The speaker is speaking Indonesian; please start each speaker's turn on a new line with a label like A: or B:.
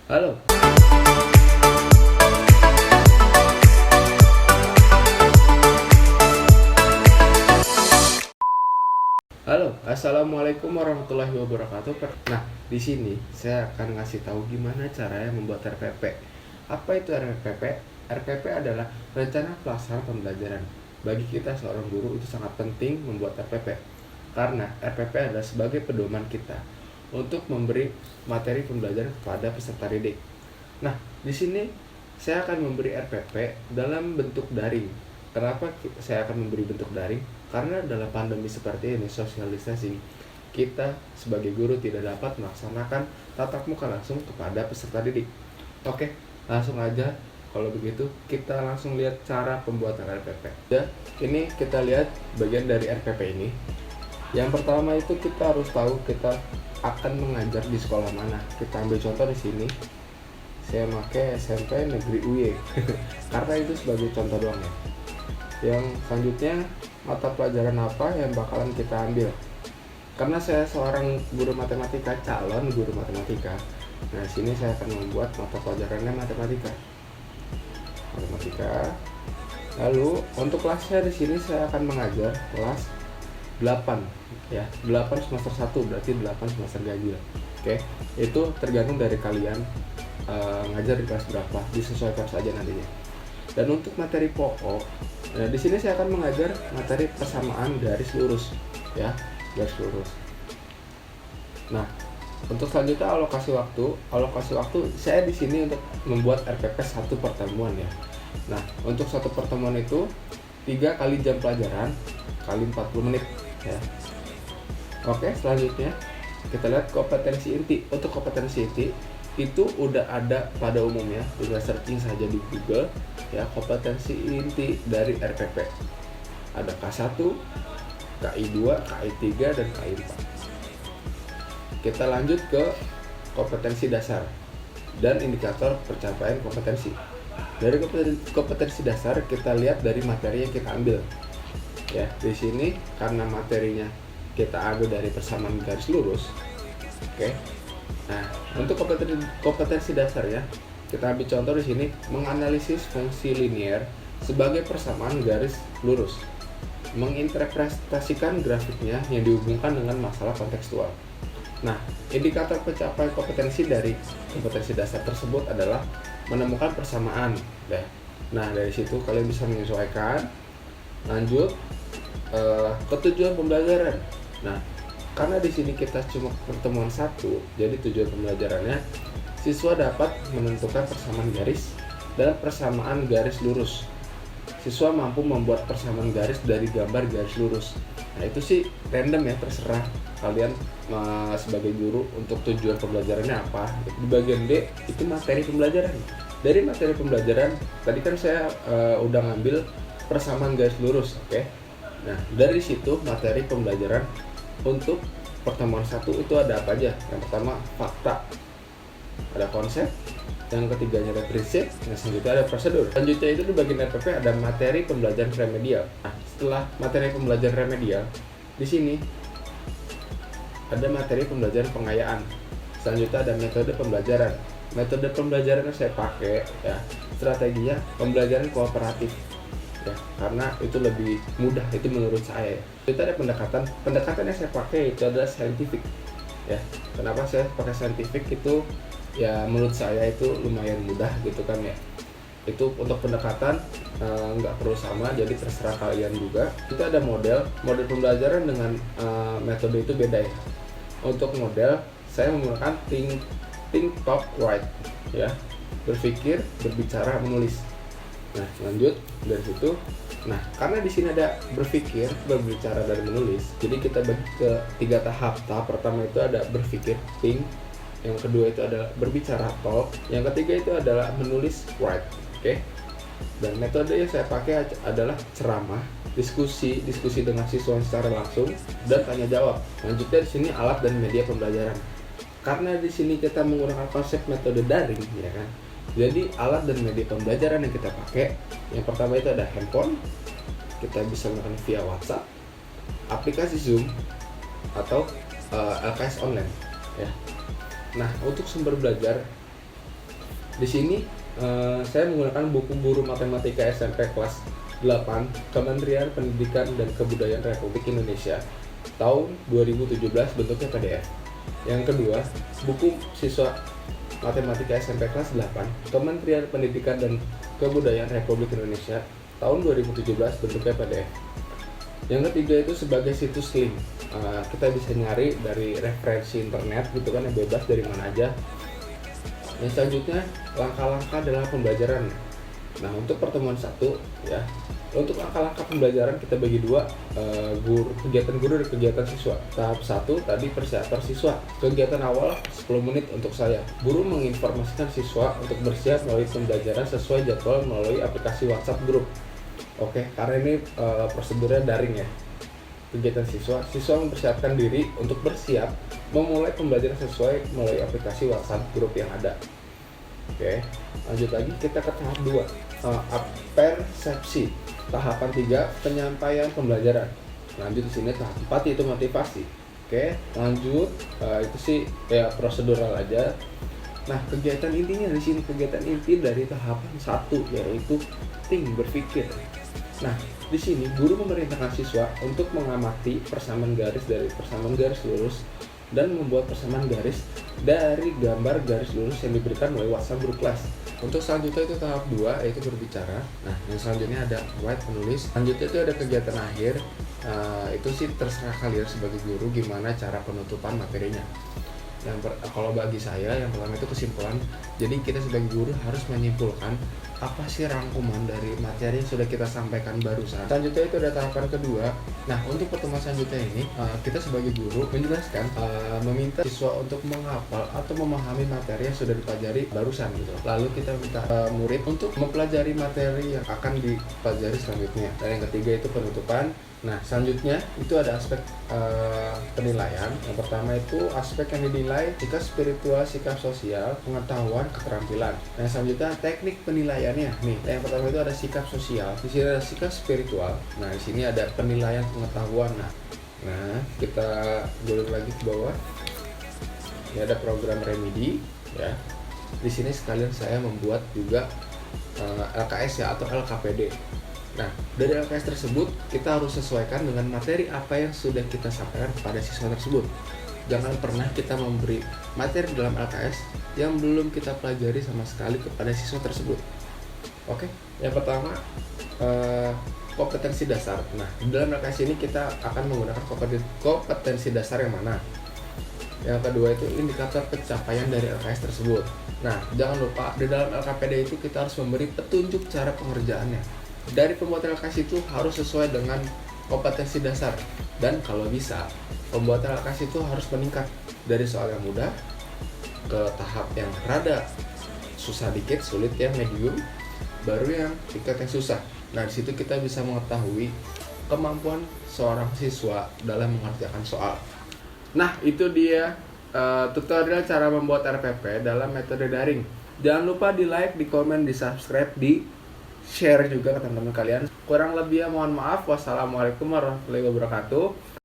A: Halo. Halo, assalamualaikum warahmatullahi wabarakatuh. Nah, di sini saya akan ngasih tahu gimana caranya membuat RPP. Apa itu RPP? RPP adalah rencana pelaksanaan pembelajaran. Bagi kita seorang guru itu sangat penting membuat RPP, karena RPP adalah sebagai pedoman kita untuk memberi materi pembelajaran kepada peserta didik. Nah, di sini saya akan memberi RPP dalam bentuk daring. Kenapa saya akan memberi bentuk daring? Karena dalam pandemi seperti ini, sosialisasi, kita sebagai guru tidak dapat melaksanakan tatap muka langsung kepada peserta didik. Oke, langsung aja. Kalau begitu, kita langsung lihat cara pembuatan RPP. Ya, ini kita lihat bagian dari RPP ini. Yang pertama itu kita harus tahu kita akan mengajar di sekolah mana. Kita ambil contoh di sini. Saya pakai SMP Negeri UY karena itu sebagai contoh doang ya. Yang selanjutnya, mata pelajaran apa yang bakalan kita ambil. Karena saya seorang guru matematika, calon guru matematika. Nah, sini saya akan membuat mata pelajarannya matematika. Lalu untuk kelasnya di sini saya akan mengajar kelas 8 ya. 8 semester 1 berarti 8 semester ganjil. Oke. Itu tergantung dari kalian ngajar di kelas berapa, disesuaikan saja nantinya. Dan untuk materi pokok, di sini saya akan mengajar materi persamaan garis lurus, ya, garis lurus. Nah, untuk selanjutnya alokasi waktu saya di sini untuk membuat RPP satu pertemuan ya. Nah, untuk satu pertemuan itu 3 kali jam pelajaran kali 40 menit, ya. Oke, selanjutnya kita lihat kompetensi inti. Untuk kompetensi inti itu udah ada pada umumnya, tinggal searching saja di Google ya, kompetensi inti dari RPP. Ada K1, KI2, KI3 dan KI4. Kita lanjut ke kompetensi dasar dan indikator pencapaian kompetensi. Dari kompetensi dasar kita lihat dari materi yang kita ambil. Ya, di sini karena materinya kita ambil dari persamaan garis lurus. Oke. Nah, untuk kompetensi dasar ya, kita ambil contoh di sini, menganalisis fungsi linier sebagai persamaan garis lurus, menginterpretasikan grafiknya yang dihubungkan dengan masalah kontekstual. Nah, indikator pencapaian kompetensi dari kompetensi dasar tersebut adalah menemukan persamaan. Nah, dari situ kalian bisa menyesuaikan. Lanjut ke tujuan pembelajaran. Nah, karena di sini kita cuma pertemuan satu, jadi tujuan pembelajarannya siswa dapat menentukan persamaan garis dan persamaan garis lurus. Siswa mampu membuat persamaan garis dari gambar garis lurus. Nah, itu sih random ya, terserah kalian sebagai guru untuk tujuan pembelajarannya apa. Di bagian D itu materi pembelajaran. Dari materi pembelajaran tadi kan saya udah ngambil persamaan garis lurus, oke. Nah, dari situ materi pembelajaran untuk pertemuan 1 itu ada apa aja? Yang pertama fakta, ada konsep, yang ketiganya ada prinsip, yang selanjutnya ada prosedur. Selanjutnya itu di bagian RPP ada materi pembelajaran remedial. Nah, setelah materi pembelajaran remedial, di sini ada materi pembelajaran pengayaan. Selanjutnya ada metode pembelajaran. Metode pembelajaran yang saya pakai ya, strateginya pembelajaran kooperatif. Ya, karena itu lebih mudah, itu menurut saya. Itu ada pendekatan yang saya pakai itu adalah scientific ya. Kenapa saya pakai scientific? Itu ya menurut saya itu lumayan mudah gitu kan ya. Itu untuk pendekatan nggak perlu sama, jadi terserah kalian juga. Itu ada model pembelajaran dengan metode itu beda ya. Untuk model saya menggunakan think talk write ya, berpikir, berbicara, menulis. Nah, lanjut dari situ. Nah, karena di sini ada berpikir, berbicara, dan menulis, jadi kita bagi ke 3 tahap. Tahap pertama itu ada berpikir, think. Yang kedua itu adalah berbicara, talk. Yang ketiga itu adalah menulis, write. Oke. Dan metode yang saya pakai adalah ceramah, diskusi dengan siswa secara langsung, dan tanya jawab. Lanjutnya di sini alat dan media pembelajaran. Karena di sini kita menggunakan konsep metode daring, ya kan. Jadi alat dan media pembelajaran yang kita pakai, yang pertama itu ada handphone, kita bisa menggunakan via WhatsApp, aplikasi Zoom, atau LKS online ya. Nah, untuk sumber belajar Di sini saya menggunakan buku Guru Matematika SMP kelas 8 Kementerian Pendidikan dan Kebudayaan Republik Indonesia tahun 2017, bentuknya PDF. Yang kedua, buku siswa Matematika SMP kelas 8 Kementerian Pendidikan dan Kebudayaan Republik Indonesia tahun 2017, bentuknya PDF. Yang ketiga itu sebagai situs link. Kita bisa nyari dari referensi internet gitu kan, yang bebas dari mana aja. Yang selanjutnya, langkah-langkah dalam pembelajaran. Nah, untuk pertemuan 1 ya, untuk langkah-langkah pembelajaran kita bagi dua, kegiatan guru dan kegiatan siswa. Tahap 1 tadi persiapan siswa. Kegiatan awal 10 menit untuk saya. Guru menginformasikan siswa untuk bersiap melalui pembelajaran sesuai jadwal melalui aplikasi WhatsApp Group. Oke, karena ini prosedurnya daring ya. Kegiatan siswa mempersiapkan diri untuk bersiap memulai pembelajaran sesuai melalui aplikasi WhatsApp Group yang ada. Oke, lanjut lagi kita ke tahap 2, persepsi. Tahapan 3, penyampaian pembelajaran. Lanjut di sini tahap 4 yaitu motivasi. Oke, lanjut itu sih ya prosedural aja. Nah, kegiatan intinya di sini, kegiatan inti dari tahapan 1 yaitu berpikir. Nah, di sini guru memerintahkan siswa untuk mengamati persamaan garis dari persamaan garis lurus dan membuat persamaan garis dari gambar garis lurus yang diberikan melalui WhatsApp Group kelas. Untuk selanjutnya itu tahap 2 yaitu berbicara. Nah, yang selanjutnya ada white penulis. Selanjutnya itu ada kegiatan akhir. Itu sih terserah kalian sebagai guru gimana cara penutupan materinya. Kalau bagi saya yang pertama itu kesimpulan. Jadi kita sebagai guru harus menyimpulkan apa sih rangkuman dari materi yang sudah kita sampaikan barusan. Selanjutnya itu ada tahapan kedua. Nah, untuk pertemuan selanjutnya ini kita sebagai guru menjelaskan, meminta siswa untuk menghafal atau memahami materi yang sudah dipelajari barusan gitu. Lalu kita minta murid untuk mempelajari materi yang akan dipelajari selanjutnya. Dan yang ketiga itu penutupan. Nah, selanjutnya itu ada aspek penilaian. Yang pertama itu aspek yang dinilai sikap spiritual, sikap sosial, pengetahuan, keterampilan. Nah, selanjutnya teknik penilaiannya. Nih, yang pertama itu ada sikap sosial. Di sini ada sikap spiritual. Nah, di sini ada penilaian pengetahuan. Nah, kita golek lagi ke bawah. Ini ada program remedi ya. Di sini sekalian saya membuat juga LKS ya atau LKPD. Nah, dari LKS tersebut kita harus sesuaikan dengan materi apa yang sudah kita sampaikan kepada siswa tersebut. Jangan pernah kita memberi materi dalam LKS yang belum kita pelajari sama sekali kepada siswa tersebut. Oke, yang pertama kompetensi dasar. Nah, di dalam LKS ini kita akan menggunakan kompetensi dasar yang mana? Yang kedua itu indikator pencapaian dari LKS tersebut. Nah, jangan lupa di dalam LKPD itu kita harus memberi petunjuk cara pengerjaannya. Dari pembuatan LKS itu harus sesuai dengan kompetensi dasar, dan kalau bisa pembuatan LKS itu harus meningkat dari soal yang mudah ke tahap yang rada susah dikit, sulit yang medium, baru yang tingkat yang susah. Nah, di situ kita bisa mengetahui kemampuan seorang siswa dalam mengerjakan soal. Nah, itu dia tutorial cara membuat RPP dalam metode daring. Jangan lupa di like, di komen, di subscribe, di share juga ke teman-teman kalian. Kurang lebih ya mohon maaf. Wassalamualaikum warahmatullahi wabarakatuh.